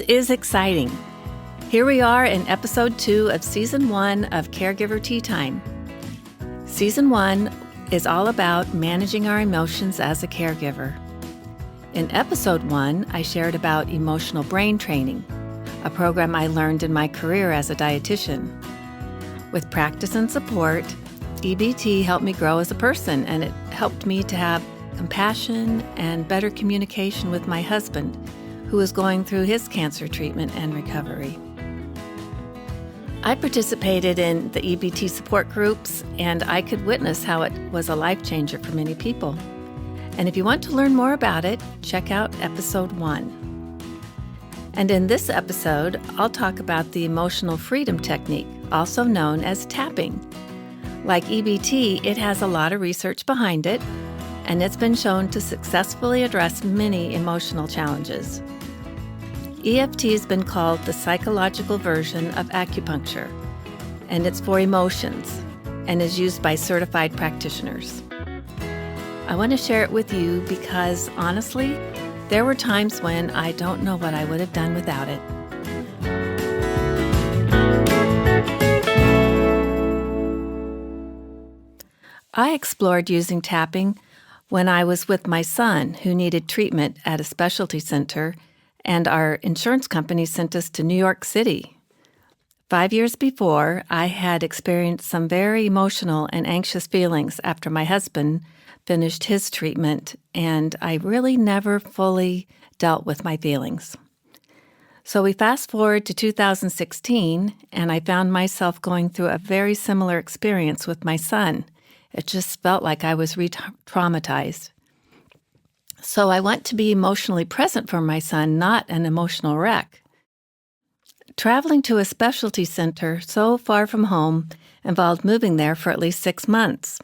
is exciting. Here we are in episode 2 of season 1 of Caregiver Tea Time. Season 1 is all about managing our emotions as a caregiver. In episode 1, I shared about emotional brain training, a program I learned in my career as a dietitian. With practice and support, EBT helped me grow as a person, and it helped me to have compassion and better communication with my husband, who is going through his cancer treatment and recovery. I participated in the EBT support groups, and I could witness how it was a life changer for many people. And if you want to learn more about it, check out episode 1. And in this episode, I'll talk about the emotional freedom technique, also known as tapping. Like EBT, it has a lot of research behind it, and it's been shown to successfully address many emotional challenges. EFT has been called the psychological version of acupuncture, and it's for emotions and is used by certified practitioners. I want to share it with you because, honestly, there were times when I don't know what I would have done without it. I explored using tapping when I was with my son, who needed treatment at a specialty center, and our insurance company sent us to New York City. 5 years before, I had experienced some very emotional and anxious feelings after my husband finished his treatment, and I really never fully dealt with my feelings. So we fast forward to 2016, and I found myself going through a very similar experience with my son. It just felt like I was re-traumatized. So I want to be emotionally present for my son, not an emotional wreck. Traveling to a specialty center so far from home involved moving there for at least 6 months.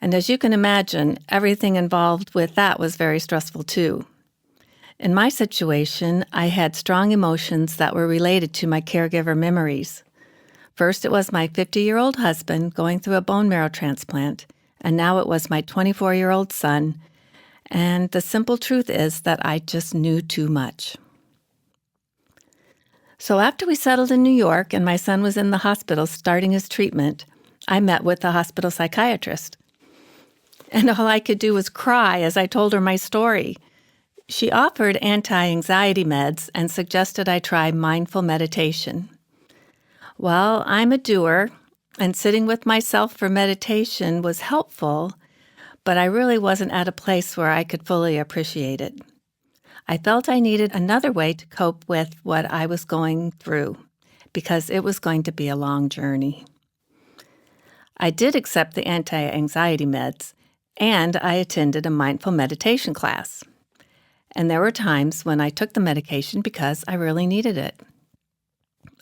And as you can imagine, everything involved with that was very stressful too. In my situation, I had strong emotions that were related to my caregiver memories. First, it was my 50-year-old husband going through a bone marrow transplant, and now it was my 24-year-old son. And the simple truth is that I just knew too much. So after we settled in New York and my son was in the hospital starting his treatment, I met with the hospital psychiatrist. And all I could do was cry as I told her my story. She offered anti-anxiety meds and suggested I try mindful meditation. Well, I'm a doer, and sitting with myself for meditation was helpful, but I really wasn't at a place where I could fully appreciate it. I felt I needed another way to cope with what I was going through, because it was going to be a long journey. I did accept the anti-anxiety meds, and I attended a mindful meditation class. And there were times when I took the medication because I really needed it.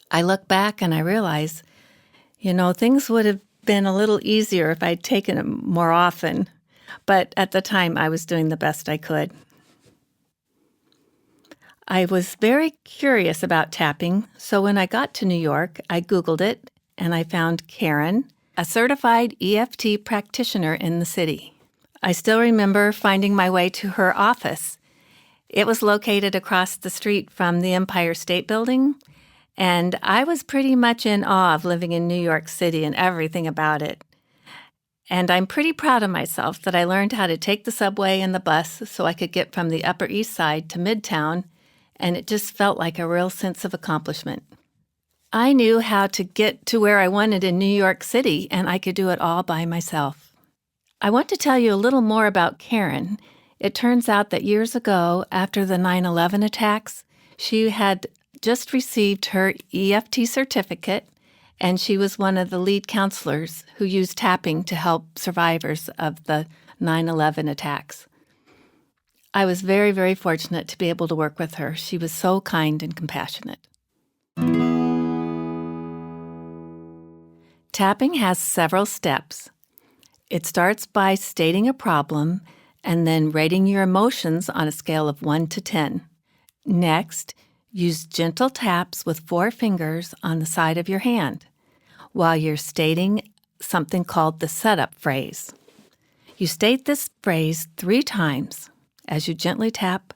I look back and I realize, things would have been a little easier if I'd taken them more often. But at the time, I was doing the best I could. I was very curious about tapping, so when I got to New York, I Googled it, and I found Karen, a certified EFT practitioner in the city. I still remember finding my way to her office. It was located across the street from the Empire State Building, and I was pretty much in awe of living in New York City and everything about it. And I'm pretty proud of myself that I learned how to take the subway and the bus so I could get from the Upper East Side to Midtown, and it just felt like a real sense of accomplishment. I knew how to get to where I wanted in New York City, and I could do it all by myself. I want to tell you a little more about Karen. It turns out that years ago, after the 9/11 attacks, she had just received her EFT certificate, and she was one of the lead counselors who used tapping to help survivors of the 9/11 attacks. I was very, very fortunate to be able to work with her. She was so kind and compassionate. Tapping has several steps. It starts by stating a problem and then rating your emotions on a scale of 1 to 10. Next, use gentle taps with 4 fingers on the side of your hand while you're stating something called the setup phrase. You state this phrase 3 times as you gently tap,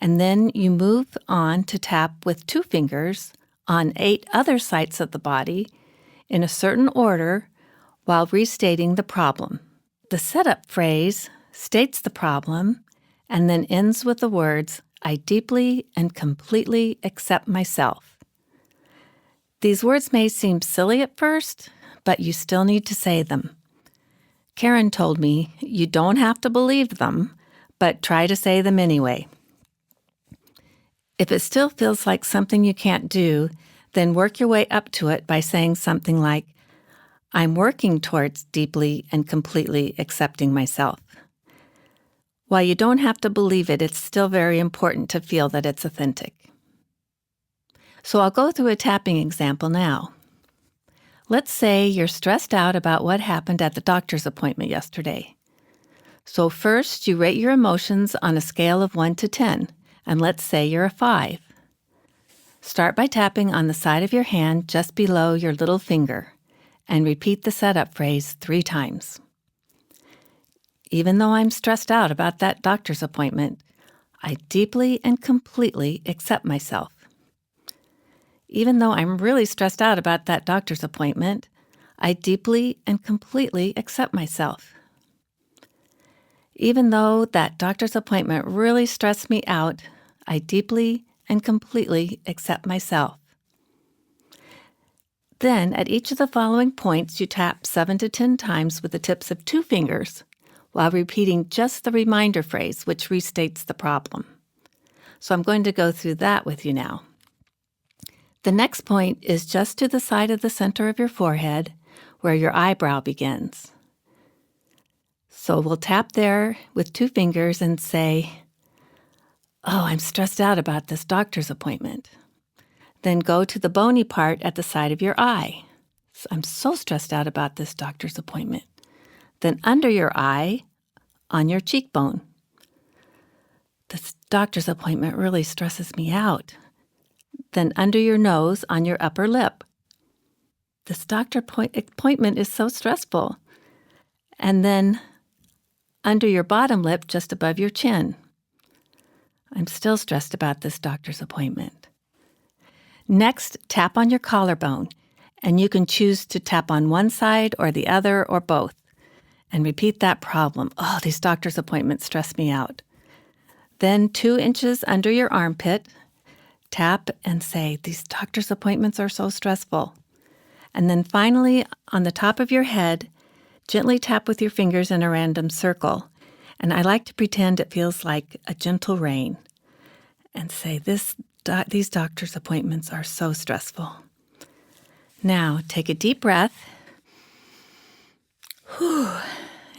And then you move on to tap with 2 fingers on 8 other sites of the body in a certain order while restating the problem. The setup phrase states the problem and then ends with the words, "I deeply and completely accept myself." These words may seem silly at first, but you still need to say them. Karen told me you don't have to believe them, but try to say them anyway. If it still feels like something you can't do, then work your way up to it by saying something like, "I'm working towards deeply and completely accepting myself." While you don't have to believe it, it's still very important to feel that it's authentic. So I'll go through a tapping example now. Let's say you're stressed out about what happened at the doctor's appointment yesterday. So first, you rate your emotions on a scale of 1 to 10, and let's say you're a 5. Start by tapping on the side of your hand just below your little finger, and repeat the setup phrase 3 times. Even though I'm stressed out about that doctor's appointment, I deeply and completely accept myself. Even though I'm really stressed out about that doctor's appointment, I deeply and completely accept myself. Even though that doctor's appointment really stressed me out, I deeply and completely accept myself. Then, at each of the following points, you tap 7 to 10 times with the tips of 2 fingers while repeating just the reminder phrase, which restates the problem. So I'm going to go through that with you now. The next point is just to the side of the center of your forehead where your eyebrow begins. So we'll tap there with 2 fingers and say, "Oh, I'm stressed out about this doctor's appointment." Then go to the bony part at the side of your eye. "I'm so stressed out about this doctor's appointment." Then under your eye, on your cheekbone. "This doctor's appointment really stresses me out." Then under your nose, on your upper lip. "This doctor appointment is so stressful." And then under your bottom lip, just above your chin. "I'm still stressed about this doctor's appointment." Next, tap on your collarbone, and you can choose to tap on one side or the other or both, and repeat that problem. "Oh, these doctor's appointments stress me out." Then 2 inches under your armpit, tap and say, "These doctor's appointments are so stressful." And then finally, on the top of your head, gently tap with your fingers in a random circle. And I like to pretend it feels like a gentle rain. And say, "These doctor's appointments are so stressful." Now, take a deep breath.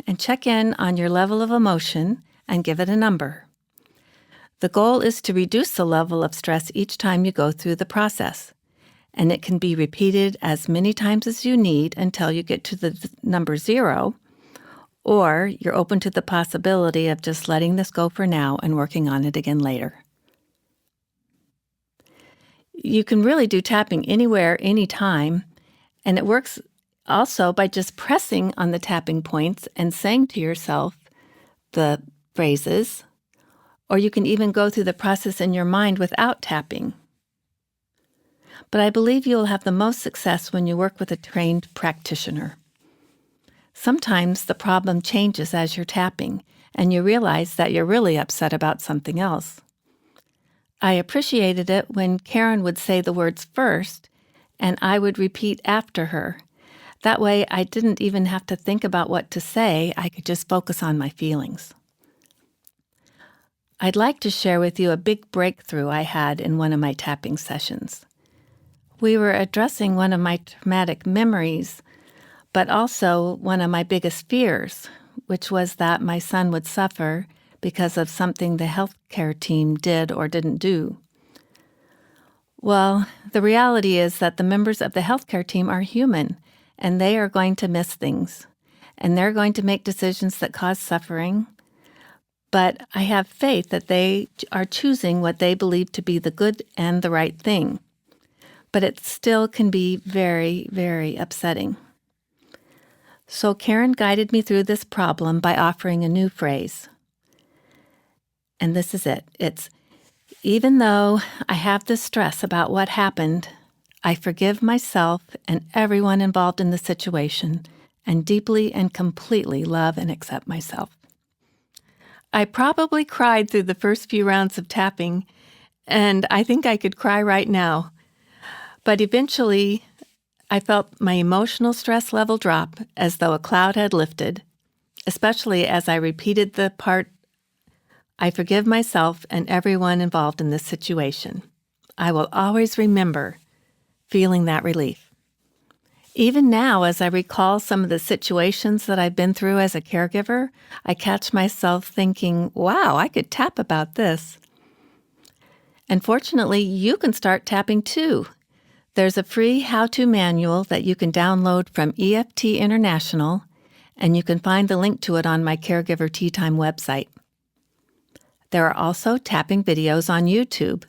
And check in on your level of emotion and give it a number. The goal is to reduce the level of stress each time you go through the process, and it can be repeated as many times as you need until you get to the number 0, or you're open to the possibility of just letting this go for now and working on it again later. You can really do tapping anywhere, anytime, and it works also by just pressing on the tapping points and saying to yourself the phrases, or you can even go through the process in your mind without tapping. But I believe you'll have the most success when you work with a trained practitioner. Sometimes the problem changes as you're tapping, and you realize that you're really upset about something else. I appreciated it when Karen would say the words first, and I would repeat after her. That way, I didn't even have to think about what to say. I could just focus on my feelings. I'd like to share with you a big breakthrough I had in one of my tapping sessions. We were addressing one of my traumatic memories, but also one of my biggest fears, which was that my son would suffer because of something the healthcare team did or didn't do. Well, the reality is that the members of the healthcare team are human, and they are going to miss things, and they're going to make decisions that cause suffering. But I have faith that they are choosing what they believe to be the good and the right thing. But it still can be very, very upsetting. So Karen guided me through this problem by offering a new phrase. And this is it. It's, Even though I have this stress about what happened, I forgive myself and everyone involved in the situation and deeply and completely love and accept myself. I probably cried through the first few rounds of tapping, and I think I could cry right now. But eventually, I felt my emotional stress level drop as though a cloud had lifted, especially as I repeated the part, I forgive myself and everyone involved in this situation. I will always remember feeling that relief. Even now, as I recall some of the situations that I've been through as a caregiver, I catch myself thinking, wow, I could tap about this. And fortunately, you can start tapping too. There's a free how-to manual that you can download from EFT International, and you can find the link to it on my Caregiver Tea Time website. There are also tapping videos on YouTube,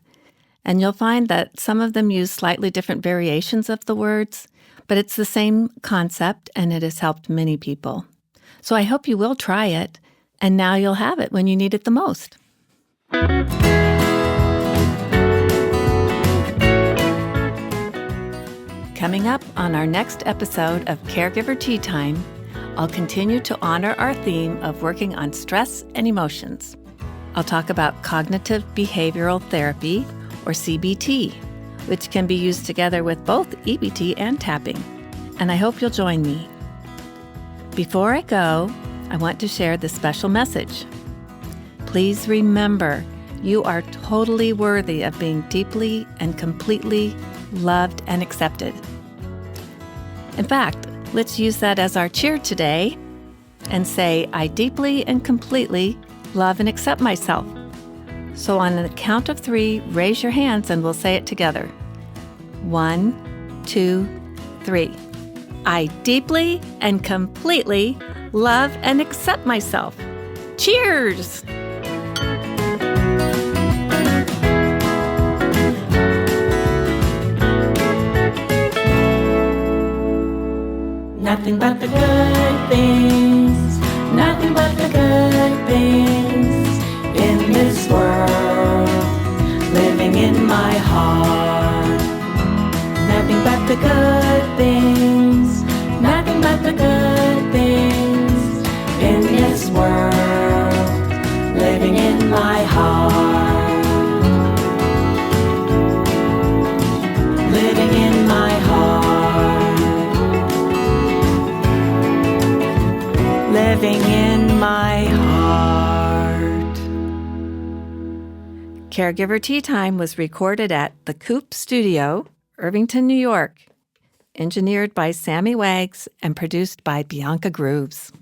and you'll find that some of them use slightly different variations of the words, but it's the same concept, and it has helped many people. So I hope you will try it, and now you'll have it when you need it the most. Coming up on our next episode of Caregiver Tea Time, I'll continue to honor our theme of working on stress and emotions. I'll talk about cognitive behavioral therapy, or CBT, which can be used together with both EFT and tapping. And I hope you'll join me. Before I go, I want to share this special message. Please remember, you are totally worthy of being deeply and completely loved and accepted. In fact, let's use that as our cheer today and say, I deeply and completely love and accept myself. So on the count of 3, raise your hands and we'll say it together. 1, 2, 3. I deeply and completely love and accept myself. Cheers! Nothing but the good things, nothing but the good things in this world, living in my heart. Nothing but the good things, nothing but the good things in this world, living in my heart. Living in my heart. Living in my heart. Caregiver Tea Time was recorded at the Coop Studio, Irvington, New York. Engineered by Sammy Wags and produced by Bianca Grooves.